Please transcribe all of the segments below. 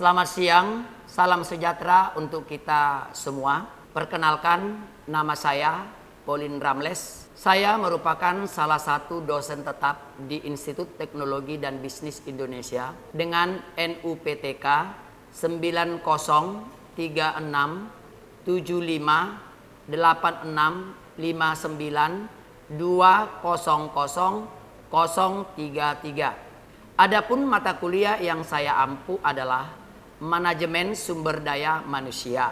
Selamat siang, salam sejahtera untuk kita semua. Perkenalkan, nama saya Pauline Ramles. Saya merupakan salah satu dosen tetap di Institut Teknologi dan Bisnis Indonesia dengan NUPTK 90306559200033. Adapun mata kuliah yang saya ampu adalah Manajemen Sumber Daya Manusia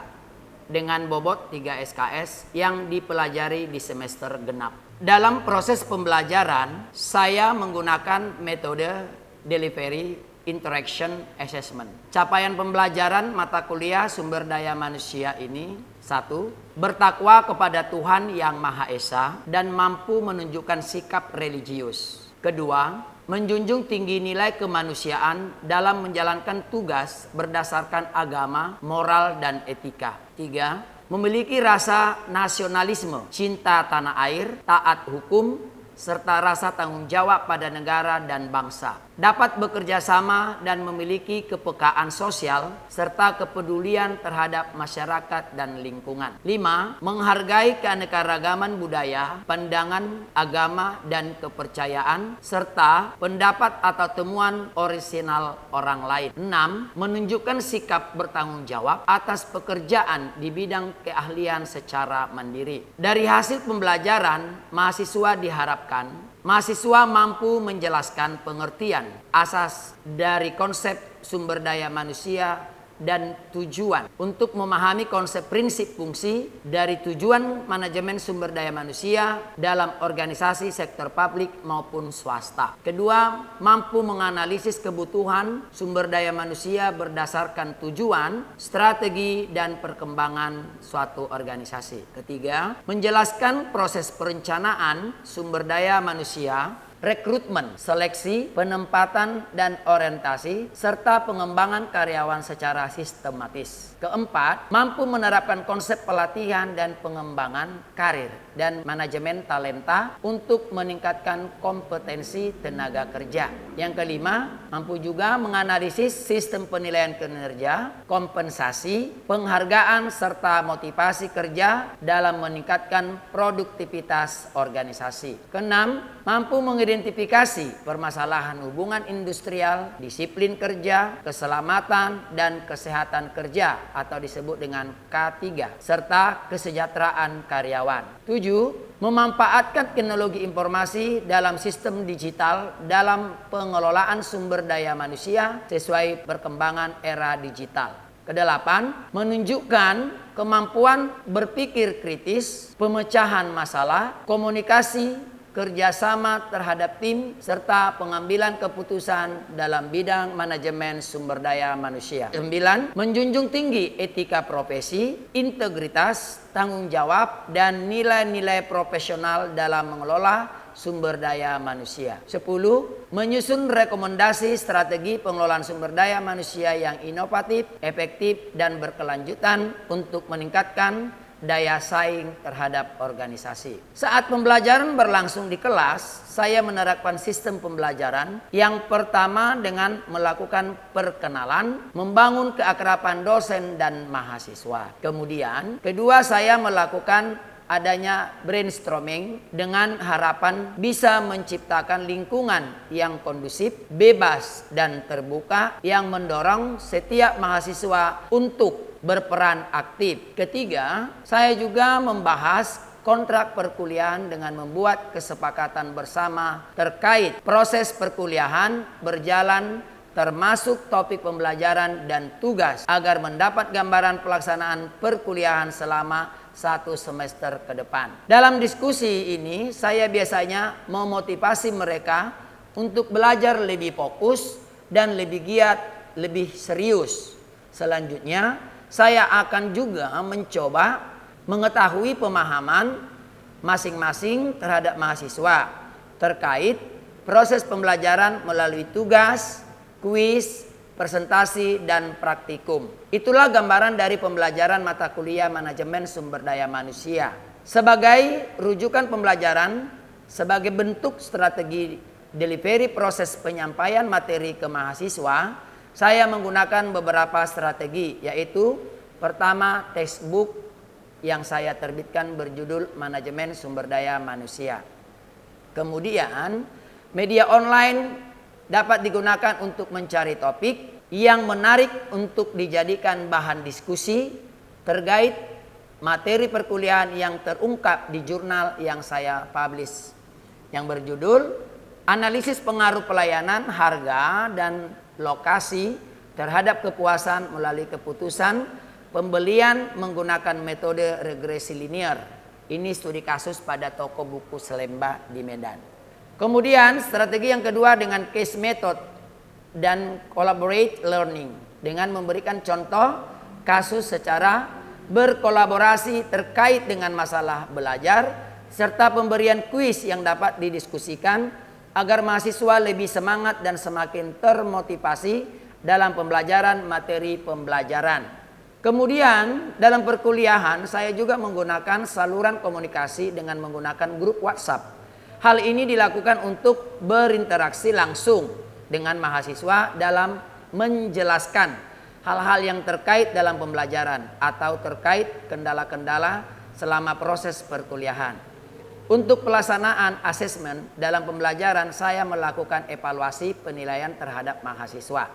dengan bobot 3 SKS yang dipelajari di semester genap. Dalam proses pembelajaran, saya menggunakan metode Delivery Interaction Assessment. Capaian pembelajaran mata kuliah sumber daya manusia ini: 1. Bertakwa kepada Tuhan Yang Maha Esa dan mampu menunjukkan sikap religius. 2. Menjunjung tinggi nilai kemanusiaan dalam menjalankan tugas berdasarkan agama, moral, dan etika. 3. Memiliki rasa nasionalisme, cinta tanah air, taat hukum, serta rasa tanggung jawab pada negara dan bangsa. Dapat bekerja sama dan memiliki kepekaan sosial serta kepedulian terhadap masyarakat dan lingkungan. 5. Menghargai keanekaragaman budaya, pandangan, agama, dan kepercayaan serta pendapat atau temuan orisinal orang lain. 6. Menunjukkan sikap bertanggung jawab atas pekerjaan di bidang keahlian secara mandiri. Dari hasil pembelajaran, mahasiswa diharapkan mahasiswa mampu menjelaskan pengertian asas dari konsep sumber daya manusia dan tujuan untuk memahami konsep prinsip fungsi dari tujuan manajemen sumber daya manusia dalam organisasi sektor publik maupun swasta. Kedua, mampu menganalisis kebutuhan sumber daya manusia berdasarkan tujuan, strategi, dan perkembangan suatu organisasi. Ketiga, menjelaskan proses perencanaan sumber daya manusia, rekrutmen, seleksi, penempatan, dan orientasi, serta pengembangan karyawan secara sistematis. Keempat, mampu menerapkan konsep pelatihan dan pengembangan karir dan manajemen talenta untuk meningkatkan kompetensi tenaga kerja. Yang kelima, mampu juga menganalisis sistem penilaian kinerja, kompensasi, penghargaan, serta motivasi kerja dalam meningkatkan produktivitas organisasi. Keenam, mampu mengidentifikasi permasalahan hubungan industrial, disiplin kerja, keselamatan, dan kesehatan kerja atau disebut dengan K3, serta kesejahteraan karyawan. 7. Memanfaatkan teknologi informasi dalam sistem digital dalam pengelolaan sumber daya manusia sesuai perkembangan era digital. Kedelapan, menunjukkan kemampuan berpikir kritis, pemecahan masalah, komunikasi, kerjasama terhadap tim, serta pengambilan keputusan dalam bidang manajemen sumber daya manusia. 9. Menjunjung tinggi etika profesi, integritas, tanggung jawab, dan nilai-nilai profesional dalam mengelola sumber daya manusia. 10. Menyusun rekomendasi strategi pengelolaan sumber daya manusia yang inovatif, efektif, dan berkelanjutan untuk meningkatkan daya saing terhadap organisasi. Saat pembelajaran berlangsung di kelas, saya menerapkan sistem pembelajaran yang pertama dengan melakukan perkenalan, membangun keakraban dosen dan mahasiswa. Kemudian, kedua, saya melakukan adanya brainstorming dengan harapan bisa menciptakan lingkungan yang kondusif, bebas, dan terbuka yang mendorong setiap mahasiswa untuk berperan aktif. Ketiga, saya juga membahas kontrak perkuliahan dengan membuat kesepakatan bersama terkait proses perkuliahan berjalan termasuk topik pembelajaran dan tugas agar mendapat gambaran pelaksanaan perkuliahan selama 1 semester ke depan. Dalam diskusi ini, saya biasanya memotivasi mereka untuk belajar lebih fokus dan lebih giat, lebih serius. Selanjutnya, saya akan juga mencoba mengetahui pemahaman masing-masing terhadap mahasiswa terkait proses pembelajaran melalui tugas, kuis, presentasi, dan praktikum. Itulah gambaran dari pembelajaran mata kuliah manajemen sumber daya manusia. Sebagai rujukan pembelajaran, sebagai bentuk strategi delivery proses penyampaian materi ke mahasiswa, Saya menggunakan beberapa strategi, yaitu pertama, textbook yang saya terbitkan berjudul Manajemen Sumber Daya Manusia. Kemudian, media online dapat digunakan untuk mencari topik yang menarik untuk dijadikan bahan diskusi terkait materi perkuliahan yang terungkap di jurnal yang saya publish, yang berjudul Analisis Pengaruh Pelayanan, Harga, dan Lokasi terhadap Kepuasan melalui Keputusan Pembelian menggunakan metode regresi linear. Ini studi kasus pada toko buku Selemba di Medan. Kemudian strategi yang kedua dengan case method dan collaborate learning, dengan memberikan contoh kasus secara berkolaborasi terkait dengan masalah belajar serta pemberian kuis yang dapat didiskusikan agar mahasiswa lebih semangat dan semakin termotivasi dalam pembelajaran materi pembelajaran. Kemudian dalam perkuliahan saya juga menggunakan saluran komunikasi dengan menggunakan grup WhatsApp. Hal ini dilakukan untuk berinteraksi langsung dengan mahasiswa dalam menjelaskan hal-hal yang terkait dalam pembelajaran atau terkait kendala-kendala selama proses perkuliahan. Untuk pelaksanaan asesmen dalam pembelajaran, saya melakukan evaluasi penilaian terhadap mahasiswa.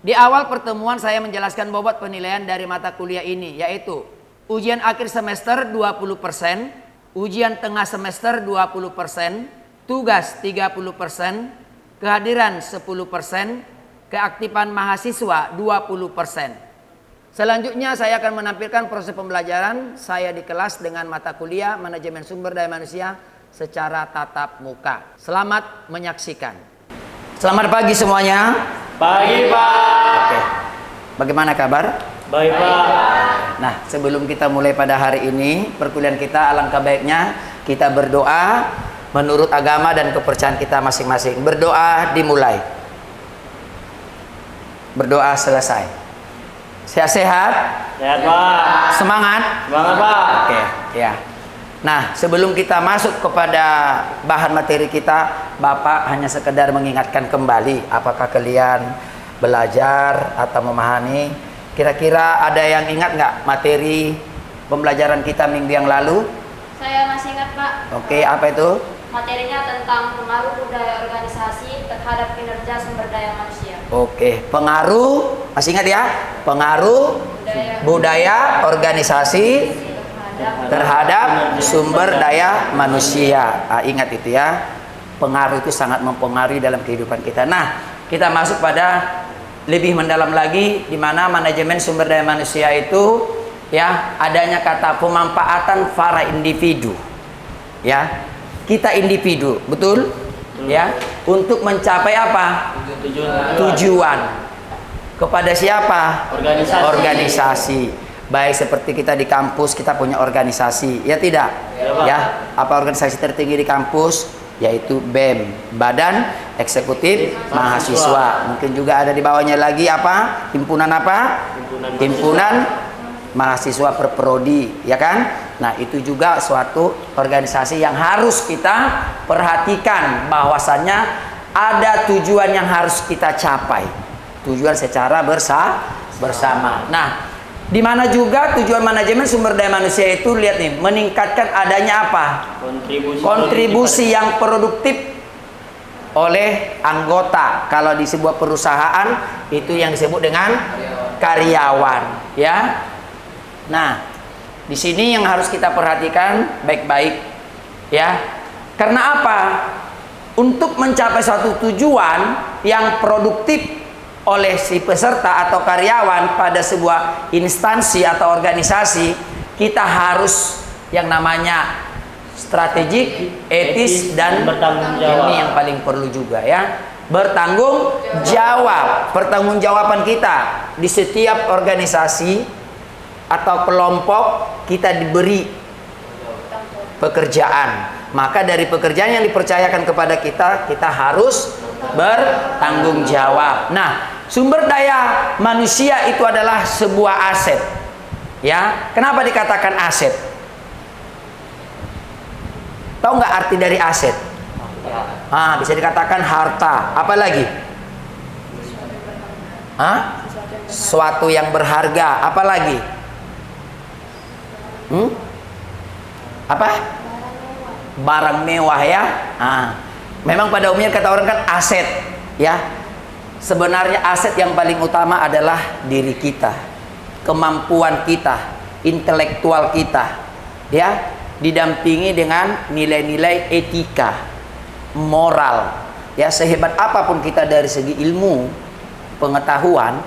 Di awal pertemuan saya menjelaskan bobot penilaian dari mata kuliah ini, yaitu ujian akhir semester 20%, ujian tengah semester 20%, tugas 30%, kehadiran 10%, keaktifan mahasiswa 20%. Selanjutnya saya akan menampilkan proses pembelajaran saya di kelas dengan mata kuliah Manajemen Sumber Daya Manusia secara tatap muka. Selamat menyaksikan. Selamat pagi semuanya. Pagi, Pak. Oke. Bagaimana kabar? Baik, Pak. Nah, sebelum kita mulai pada hari ini, perkuliahan kita alangkah baiknya kita berdoa menurut agama dan kepercayaan kita masing-masing. Berdoa dimulai. Berdoa selesai. Sehat-sehat? Sehat, Pak. Semangat? Semangat, Pak. Oke, ya. Nah, sebelum kita masuk kepada bahan materi kita, Bapak hanya sekedar mengingatkan kembali apakah kalian belajar atau memahami. Kira-kira ada yang ingat nggak materi pembelajaran kita minggu yang lalu? Saya masih ingat, Pak. Oke, apa itu? Materinya tentang pengaruh budaya organisasi terhadap kinerja sumber daya manusia. Oke, pengaruh, masih ingat ya? Pengaruh budaya organisasi terhadap sumber daya manusia. Ingat itu ya. Pengaruh itu sangat mempengaruhi dalam kehidupan kita. Nah, kita masuk pada lebih mendalam lagi, di mana manajemen sumber daya manusia itu ya adanya kata pemanfaatan para individu. Ya. Kita individu, betul? Ya, untuk mencapai apa? Tujuan. Kepada siapa? Organisasi. Baik seperti kita di kampus, kita punya organisasi, ya tidak? Ya, apa organisasi tertinggi di kampus? Yaitu BEM, Badan Eksekutif Mahasiswa. Mungkin juga ada di bawahnya lagi apa? Himpunan apa? Himpunan Mahasiswa Perprodi, ya kan? Nah, itu juga suatu organisasi yang harus kita perhatikan bahwasannya ada tujuan yang harus kita capai. Tujuan secara bersama. Nah, di mana juga tujuan manajemen sumber daya manusia itu, lihat nih, meningkatkan adanya apa? Kontribusi yang produktif oleh anggota. Kalau di sebuah perusahaan itu yang disebut dengan karyawan, ya. Nah, di sini yang harus kita perhatikan baik-baik, ya. Karena apa? Untuk mencapai suatu tujuan yang produktif oleh si peserta atau karyawan pada sebuah instansi atau organisasi, kita harus yang namanya strategik, etis, dan bertanggung jawab. Ini yang paling perlu juga, ya. Bertanggung jawab. Pertanggungjawaban kita di setiap organisasi atau kelompok kita diberi pekerjaan. Maka dari pekerjaan yang dipercayakan kepada kita, kita harus bertanggung jawab. Nah, sumber daya manusia itu adalah sebuah aset. Ya, kenapa dikatakan aset? Tahu nggak arti dari aset? Bisa dikatakan harta. Apa lagi? Hah? Suatu yang berharga. Apa lagi? Apa? Barang mewah ya. Memang pada umumnya kata orang kan aset ya. Sebenarnya aset yang paling utama adalah diri kita, kemampuan kita, intelektual kita, ya, didampingi dengan nilai-nilai etika, moral, ya. Sehebat apapun kita dari segi ilmu, pengetahuan,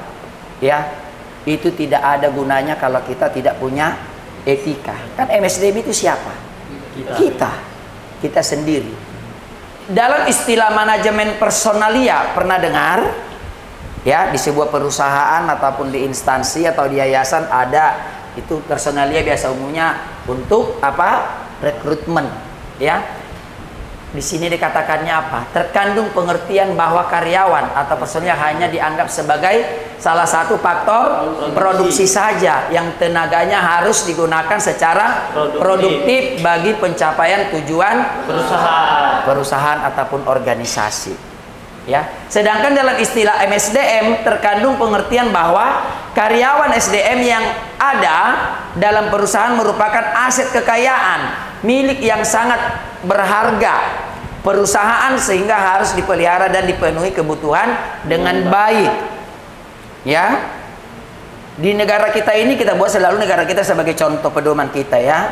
ya, itu tidak ada gunanya kalau kita tidak punya etika. Kan MSDM itu siapa? Kita sendiri. Dalam istilah manajemen personalia pernah dengar? Ya, di sebuah perusahaan ataupun di instansi atau di yayasan ada itu personalia biasa umumnya untuk apa? Rekrutmen, ya. Di sini dikatakannya apa? Terkandung pengertian bahwa karyawan atau personil hanya dianggap sebagai salah satu faktor produksi saja yang tenaganya harus digunakan secara produktif bagi pencapaian tujuan perusahaan ataupun organisasi. Ya. Sedangkan dalam istilah MSDM terkandung pengertian bahwa karyawan SDM yang ada dalam perusahaan merupakan aset kekayaan milik yang sangat berharga perusahaan sehingga harus dipelihara dan dipenuhi kebutuhan dengan baik. Ya. Di negara kita ini kita buat selalu negara kita sebagai contoh pedoman kita ya.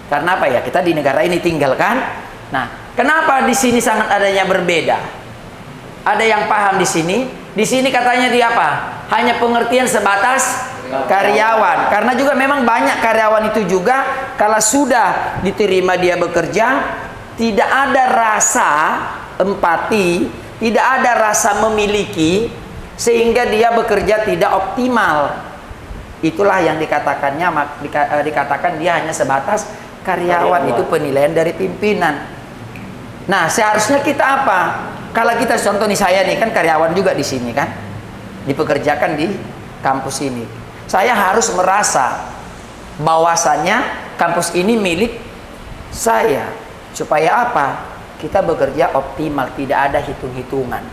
Karena apa ya? Kita di negara ini tinggal kan. Nah, kenapa di sini sangat adanya berbeda? Ada yang paham di sini? Di sini katanya dia apa? Hanya pengertian sebatas karyawan. Karena juga memang banyak karyawan itu juga kalau sudah diterima dia bekerja, tidak ada rasa empati, tidak ada rasa memiliki, sehingga dia bekerja tidak optimal. Itulah yang dikatakan dia hanya sebatas karyawan. Itu penilaian dari pimpinan. Nah, seharusnya kita apa? Kalau kita contoh nih, saya nih kan karyawan juga di sini kan, dipekerjakan di kampus ini. Saya harus merasa bahwasannya kampus ini milik saya. Supaya apa? Kita bekerja optimal, tidak ada hitung-hitungan.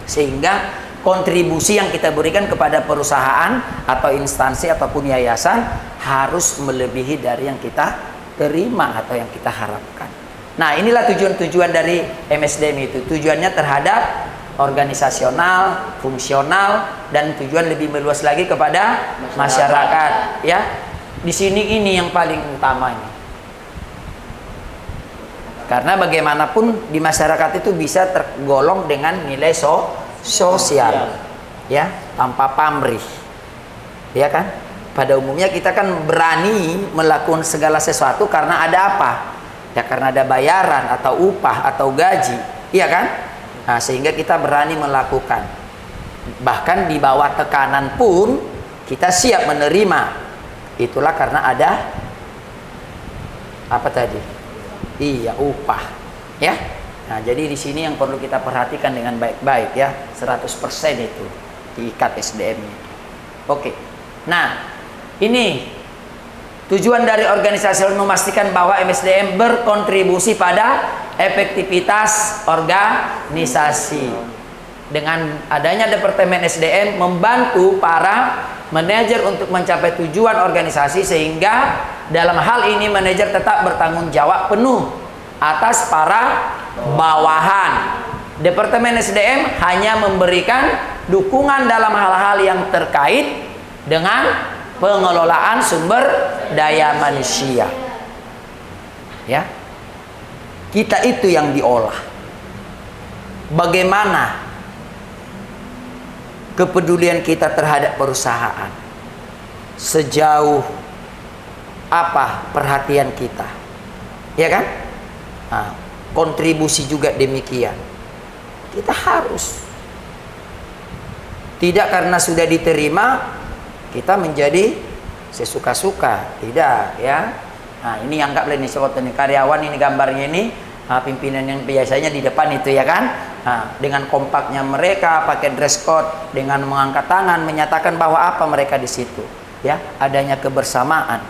Sehingga kontribusi yang kita berikan kepada perusahaan atau instansi ataupun yayasan harus melebihi dari yang kita terima atau yang kita harapkan. Nah, inilah tujuan-tujuan dari MSDM itu. Tujuannya terhadap organisasional, fungsional, dan tujuan lebih meluas lagi kepada masyarakat. Ya, di sini ini yang paling utamanya. Karena bagaimanapun di masyarakat itu bisa tergolong dengan nilai sosial, ya, tanpa pamrih, ya kan? Pada umumnya kita kan berani melakukan segala sesuatu karena ada apa? Ya karena ada bayaran atau upah atau gaji, iya kan? Nah, sehingga kita berani melakukan. Bahkan di bawah tekanan pun kita siap menerima. Itulah karena ada apa tadi? Iya, upah, ya. Nah, jadi di sini yang perlu kita perhatikan dengan baik-baik ya, 100% itu diikat SDM-nya. Oke. Nah, ini tujuan dari organisasi memastikan bahwa MSDM berkontribusi pada efektivitas organisasi. Dengan adanya Departemen SDM membantu para manajer untuk mencapai tujuan organisasi, sehingga dalam hal ini manajer tetap bertanggung jawab penuh atas para bawahan. Departemen SDM hanya memberikan dukungan dalam hal-hal yang terkait dengan pengelolaan sumber daya manusia. Ya. Kita itu yang diolah. Bagaimana kepedulian kita terhadap perusahaan? Sejauh apa perhatian kita? Ya kan? Nah, kontribusi juga demikian. Kita harus. Tidak karena sudah diterima kita menjadi sesuka-suka, tidak ya. Nah, ini anggaplah ini seperti ini karyawan, ini gambarnya ini pimpinan yang biasanya di depan itu ya kan. Nah, dengan kompaknya mereka pakai dress code, dengan mengangkat tangan menyatakan bahwa apa mereka di situ, ya, adanya kebersamaan,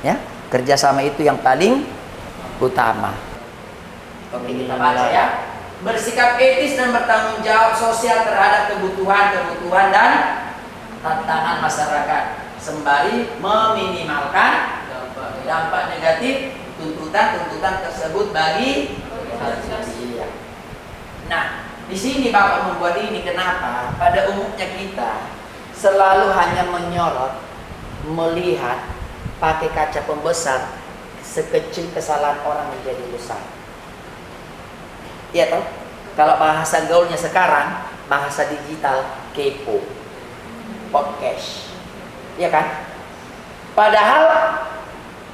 ya, kerjasama itu yang paling utama. Oke, kita baca ya. bersikap etis dan bertanggung jawab sosial terhadap kebutuhan dan tantangan masyarakat, sembari meminimalkan dampak negatif tuntutan tersebut bagi manusia. Nah, di sini Bapak membuat ini kenapa? Pada umumnya kita selalu hanya menyorot, melihat pakai kaca pembesar sekecil kesalahan orang menjadi besar. Iya toh? Kalau bahasa gaulnya sekarang, bahasa digital kepo, podcast, ya kan? Padahal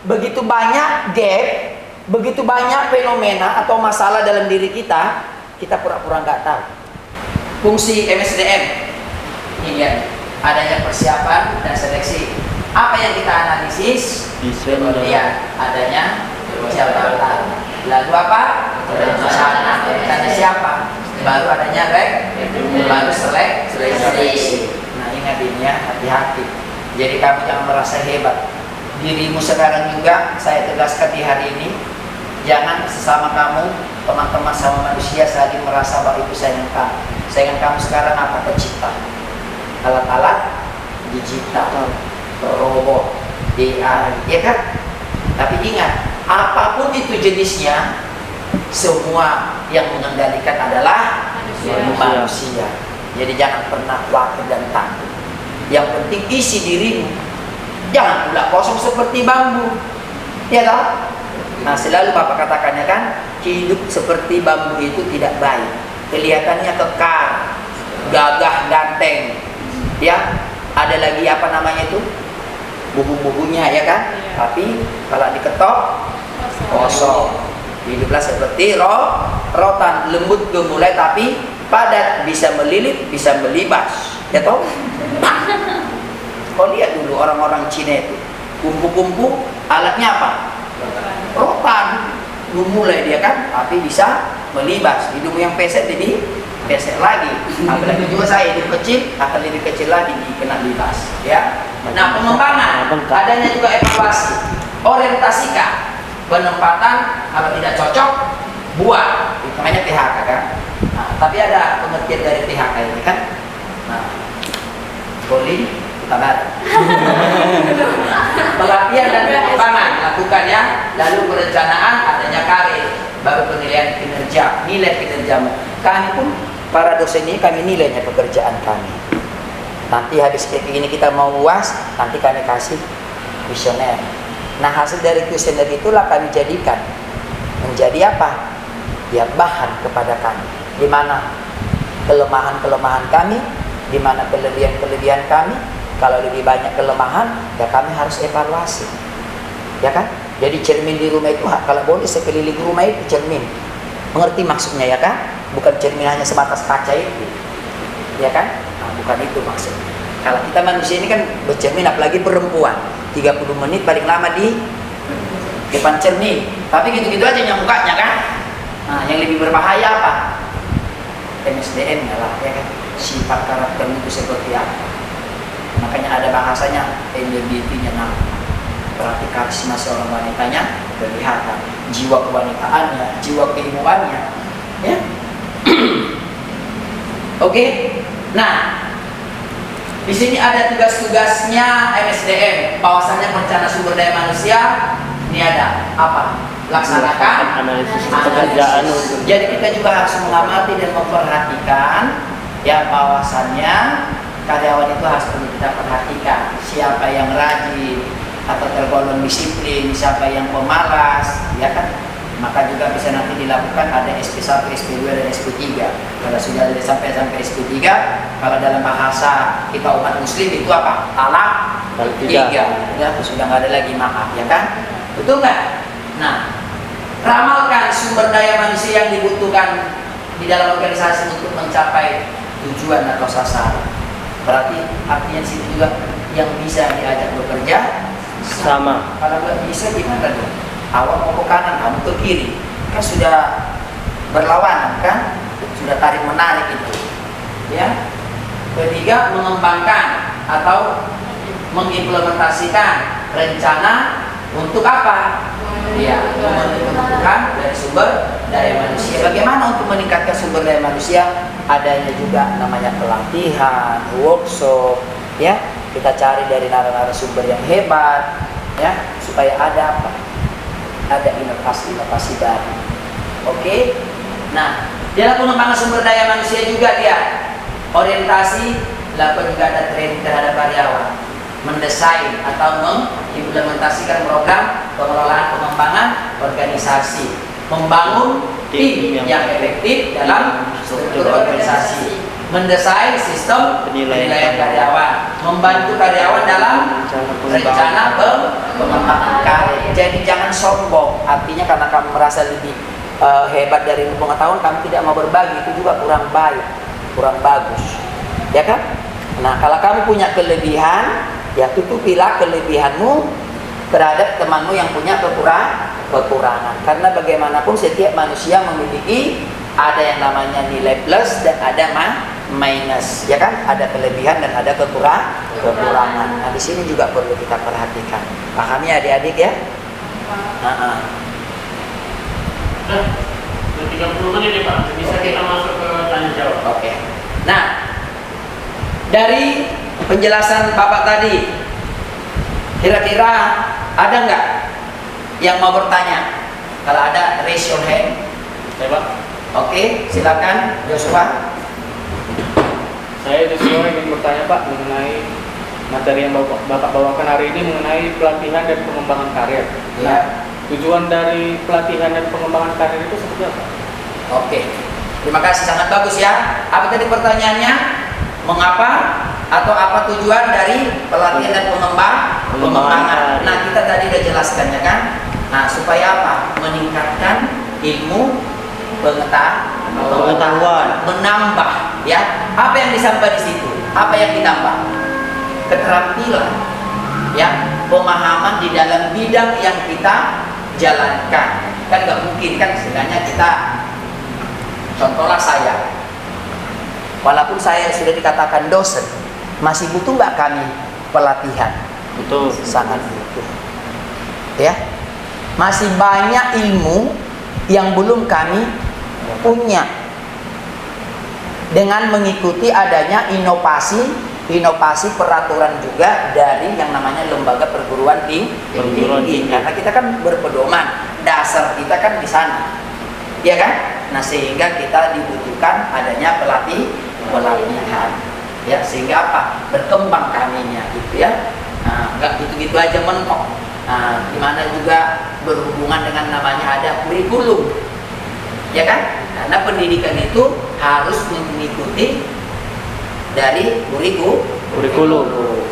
begitu banyak gap, begitu banyak fenomena atau masalah dalam diri kita pura-pura nggak tahu. Fungsi MSDM ini lihat, adanya persiapan dan seleksi. Apa yang kita analisis? Kemudian adanya jabatan. Lalu apa? Rencana. Rencana siapa? Baru adanya baru seleksi. Nah, ingat ini ya, hati-hati. Jadi kamu jangan merasa hebat. Dirimu sekarang juga saya tegaskan di hari ini, jangan sesama kamu, teman-teman sama manusia saling merasa bahwa itu saingan kamu. Saingan kamu sekarang apa? Tercipta alat-alat digital, robot, AI, ya kan? Tapi ingat, apapun itu jenisnya, semua yang mengendalikan adalah manusia. Jadi jangan pernah khawatir dan takut. Yang penting isi dirimu, jangan pula kosong seperti bambu, ya toh? Nah, selalu Bapak katakannya kan, hidup seperti bambu itu tidak baik. Kelihatannya kekar, gagah, ganteng, ya. Ada lagi apa namanya itu? Bubu-bubunya, ya kan? Tapi kalau diketok kosong. Hiduplah seperti rotan, lembut gemulai tapi padat, bisa melilit, bisa melibas, ya toh? Kau lihat dulu orang-orang Cina itu, kumpul-kumpul, alatnya apa? Rotan, gemulai dia kan, tapi bisa melibas. Hidung yang pesek jadi pesek lagi. Apalagi juga saya hidup kecil, akan lebih kecil lagi kena libas, ya. Nah, pengembangan, adanya juga evaluasi, orientasikan, penempatan, kalau tidak cocok, buat, itu namanya PHK kan. Nah, tapi ada pengertian dari PHK ini kan. Nah, boleh kita bareng. Pelatihan dan pengembangan lakukan ya, lalu perencanaan, adanya karir, baru penilaian kinerja, nilai kinerjamu. Kami pun para dosen ini kami nilainya pekerjaan kami. Nanti habis kayak ini kita mau UAS, nanti kami kasih kuesioner. Nah, hasil dari kuesioner itulah kami jadikan menjadi apa? Ya, bahan kepada kami. Di mana kelemahan-kelemahan kami, di mana kelebihan-kelebihan kami. Kalau lebih banyak kelemahan, ya kami harus evaluasi. Ya kan? Jadi cermin di rumah itu kalau boleh sekeliling rumah itu cermin. Mengerti maksudnya ya kan? Bukan cermin hanya sebatas kaca itu. Ya kan? Nah, bukan itu maksudnya. Kalau kita manusia ini kan bercermin, apalagi perempuan, 30 menit paling lama di depan cermin. Tapi gitu-gitu aja nyamukanya kan. Nah, yang lebih berbahaya apa? MSDM lah, ya kan? Sifat karakter itu seperti apa? Makanya ada bahasanya LGBT-nya. Nah, berarti karisma seorang wanitanya kelihatan, jiwa kewanitaannya, jiwa keilmuannya, ya. Oke. Nah, di sini ada tugas-tugasnya MSDM, bahwasannya perencana sumber daya manusia. Ini ada apa? Laksanakan analisis pekerjaan. Jadi kita juga harus mengamati dan memperhatikan ya, bahwasannya karyawan itu harus perlu kita perhatikan. Siapa yang rajin atau tergolong disiplin, siapa yang pemalas, ya kan? Maka juga bisa nanti dilakukan ada SP1, SP2 dan SP3. Kalau sudah sampai SP3, kalau dalam bahasa kita umat muslim itu apa? Talak 3. Ya, sudah nggak ada lagi maaf, ya kan? Betul nggak? Nah, ramalkan sumber daya manusia yang dibutuhkan di dalam organisasi untuk mencapai tujuan atau sasaran. Berarti artinya situ juga yang bisa diajak bekerja sama. Kalau nggak bisa gimana dong? Awal mau ke kanan, kamu ke kiri, kan sudah berlawanan kan? Sudah tarik menarik itu, ya. Ketiga, mengembangkan atau mengimplementasikan rencana untuk apa? Ya, memenuhi kebutuhan dari sumber daya manusia. Bagaimana untuk meningkatkan sumber daya manusia? Adanya juga namanya pelatihan, workshop, ya. Kita cari dari narasumber yang hebat, ya, supaya ada apa? Ada inovasi-inovasi baru. Oke. Nah, dalam pengembangan sumber daya manusia juga dia orientasi, lalu juga ada training terhadap karyawan, mendesain atau mengimplementasikan program pengelolaan pengembangan organisasi, membangun tim yang efektif dalam struktur organisasi, mendesain sistem penilaian karyawan, membantu karyawan dalam rencana pengembangan karir. Jadi jangan sombong, artinya karena kamu merasa lebih hebat dari pengetahuan, kamu tidak mau berbagi, itu juga kurang baik, kurang bagus, ya kan? Nah, kalau kamu punya kelebihan, ya tutupilah kelebihanmu terhadap temanmu yang punya kekurangan. Karena bagaimanapun setiap manusia memiliki ada yang namanya nilai plus dan ada minus, ya kan? Ada kelebihan dan ada kekurangan. Nah, di sini juga perlu kita perhatikan. Pahami adik-adik ya? Udah 30 menit nih Pak, bisa kita masuk ke tanya jawab. Oke. Nah, dari penjelasan Bapak tadi, kira-kira ada nggak yang mau bertanya? Kalau ada, raise your hand. Saya Pak. Oke, silakan Joshua. Saya ingin bertanya Pak mengenai materi yang Bapak bawakan hari ini mengenai pelatihan dan pengembangan karir. Ya. Tujuan dari pelatihan dan pengembangan karir itu seperti apa? Oke, terima kasih, sangat bagus ya. Apa tadi pertanyaannya? Mengapa atau apa tujuan dari pelatihan dan pengembangan? Nah, kita tadi udah jelaskan ya kan. Nah, supaya apa? Meningkatkan ilmu pengetahuan, menambah ya. Apa yang disampaikan di situ? Apa yang ditambah? Keterampilan, ya, pemahaman di dalam bidang yang kita jalankan. Kan nggak mungkin kan, sebenarnya kita, contohlah saya, walaupun saya sudah dikatakan dosen, masih butuh nggak kami pelatihan? Betul. Sangat butuh, ya. Masih banyak ilmu yang belum kami punya. Dengan mengikuti adanya inovasi peraturan juga dari yang namanya lembaga perguruan tinggi. Karena kita kan berpedoman, dasar kita kan di sana, ya kan? Nah, sehingga kita dibutuhkan adanya pelatihan, ya, sehingga apa? Berkembang kaminya, gitu ya. Nah, nggak gitu-gitu aja mentok. Nah, dimana juga berhubungan dengan namanya ada kurikulum, ya kan? Karena pendidikan itu harus mengikuti dari kurikulum.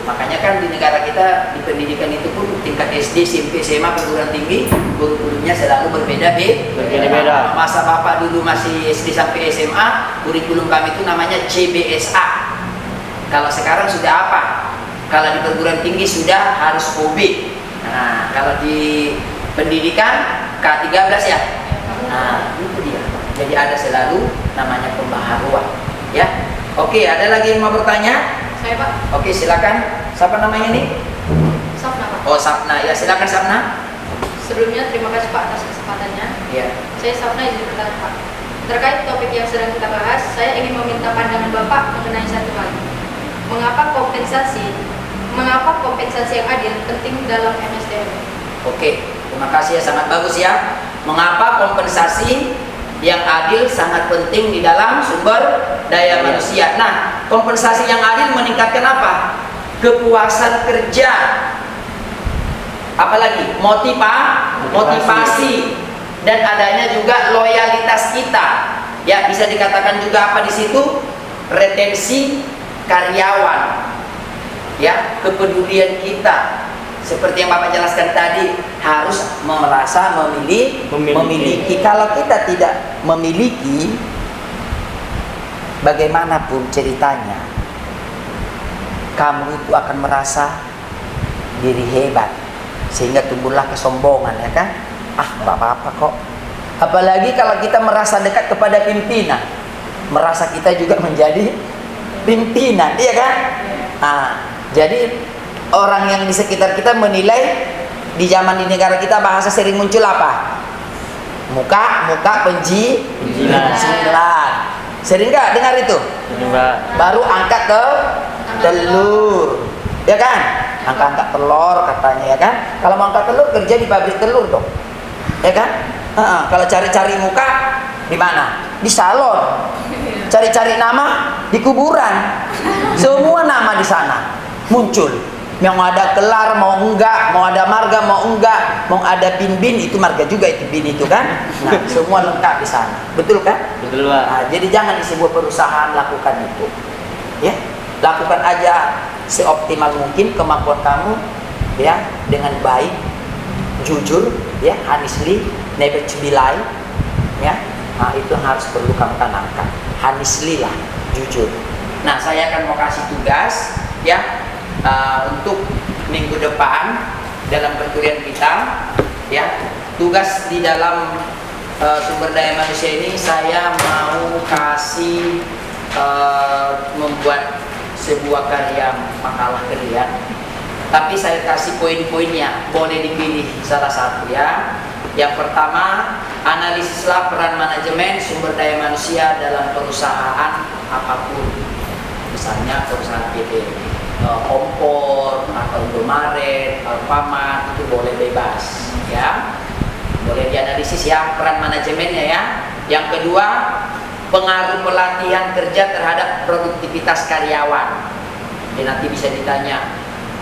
Makanya kan di negara kita di pendidikan itu pun tingkat SD, SMP, SMA, perguruan tinggi, kurikulumnya selalu berbeda-beda. Masa Bapak dulu masih SD sampai SMA, kurikulum kami itu namanya CBSA. Kalau sekarang sudah apa? Kalau di perguruan tinggi sudah harus OB. Nah, kalau di pendidikan K13 ya. Nah, itu dia. Jadi ada selalu namanya pembaharuan, ya. Oke, ada lagi yang mau bertanya? Saya Pak. Oke, silakan. Siapa namanya ini? Sapna Pak. Oh, Sapna. Ya, silakan Sapna. Sebelumnya terima kasih Pak atas kesempatannya. Ya. Saya Sapna izin bertanya Pak. Terkait topik yang sedang kita bahas, saya ingin meminta pandangan Bapak mengenai satu hal. Mengapa kompensasi yang adil penting dalam MSDM? Oke, terima kasih ya, sangat bagus ya. Mengapa kompensasi yang adil sangat penting di dalam sumber daya manusia. Nah, kompensasi yang adil meningkatkan apa? Kepuasan kerja. Apalagi motivasi dan adanya juga loyalitas kita. Ya, bisa dikatakan juga apa di situ? Retensi karyawan. Ya, kepedulian kita. Seperti yang Bapak jelaskan tadi, harus merasa memiliki. Kalau kita tidak memiliki, bagaimanapun ceritanya, kamu itu akan merasa diri hebat, sehingga tumbuhlah kesombongan, ya kan? Nggak apa-apa kok. Apalagi kalau kita merasa dekat kepada pimpinan, merasa kita juga menjadi pimpinan, iya kan? Jadi orang yang di sekitar kita menilai, di zaman di negara kita bahasa sering muncul apa? Muka Penjilan. penjilan. Sering nggak dengar itu? Ini Pak. Baru angkat ke telur, ya kan? Angkat telur katanya, ya kan? Kalau mau angkat telur kerja di pabrik telur dong, ya kan? Kalau cari-cari muka di mana? Di salon. Cari-cari nama di kuburan. Semua nama di sana muncul. Yang mau ada kelar mau enggak, mau ada marga mau enggak, mau ada bin itu marga juga itu bin itu kan? Nah, semua lengkap di sana. Betul kan? Betul Pak. Nah, jadi jangan di sebuah perusahaan lakukan itu. Ya, lakukan aja seoptimal mungkin kemampuan kamu, ya, dengan baik, jujur, ya, honestly, never to be lie, ya. Nah, itu yang harus perlu kamu tanamkan. Honestly lah, jujur. Nah, saya akan mau kasih tugas, ya, untuk minggu depan dalam perkuliahan kita, ya. Tugas di dalam sumber daya manusia ini saya mau kasih membuat sebuah karya makalah kalian. Tapi saya kasih poin-poinnya, boleh dipilih salah satu, ya. Yang pertama, analisislah peran manajemen sumber daya manusia dalam perusahaan apapun. Misalnya perusahaan PT Kompor atau Indomaret, Alfamart, itu boleh bebas, ya. Boleh dianalisis ya peran manajemennya, ya. Yang kedua, pengaruh pelatihan kerja terhadap produktivitas karyawan. Jadi nanti bisa ditanya,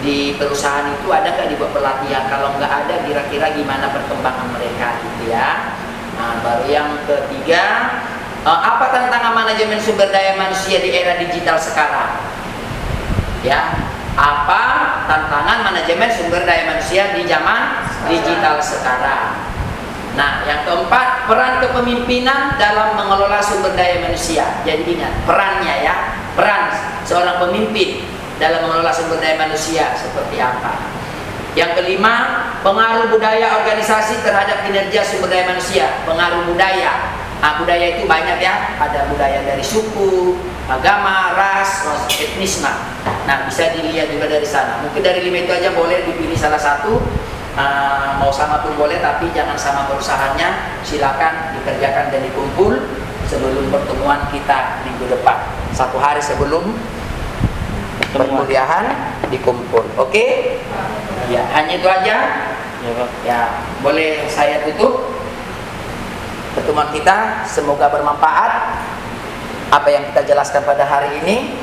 di perusahaan itu ada nggak dibuat pelatihan? Kalau nggak ada, kira-kira gimana perkembangan mereka gitu, ya. Nah, baru yang ketiga, apa tantangan manajemen sumber daya manusia di era digital sekarang? Ya, apa tantangan manajemen sumber daya manusia di zaman digital sekarang? Nah, yang keempat, peran kepemimpinan dalam mengelola sumber daya manusia. Jadi ingat perannya, ya, peran seorang pemimpin dalam mengelola sumber daya manusia seperti apa. Yang kelima, pengaruh budaya organisasi terhadap kinerja sumber daya manusia. Pengaruh budaya. Nah, budaya itu banyak, ya. Ada budaya dari suku, agama, ras, etnisme. Nah, bisa dilihat juga dari sana. Mungkin dari 5 itu aja boleh dipilih salah satu. Mau sama pun boleh, tapi jangan sama perusahaannya. Silakan dikerjakan dan dikumpul sebelum pertemuan kita minggu depan. 1 hari sebelum perkuliahan dikumpul. Oke? Ya, hanya itu aja. Ya Pak. Ya, boleh saya tutup pertemuan kita. Semoga bermanfaat apa yang kita jelaskan pada hari ini,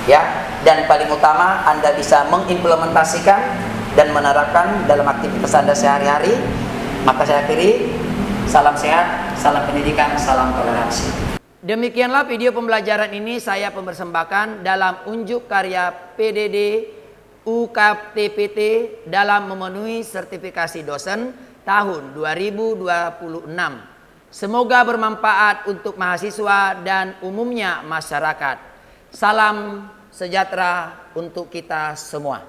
ya. Dan paling utama, Anda bisa mengimplementasikan dan menerapkan dalam aktivitas Anda sehari-hari. Maka saya akhiri, salam sehat, salam pendidikan, salam toleransi. Demikianlah video pembelajaran ini saya mempersembahkan dalam unjuk karya PDD UKTPT dalam memenuhi sertifikasi dosen tahun 2026. Semoga bermanfaat untuk mahasiswa dan umumnya masyarakat. Salam sejahtera untuk kita semua.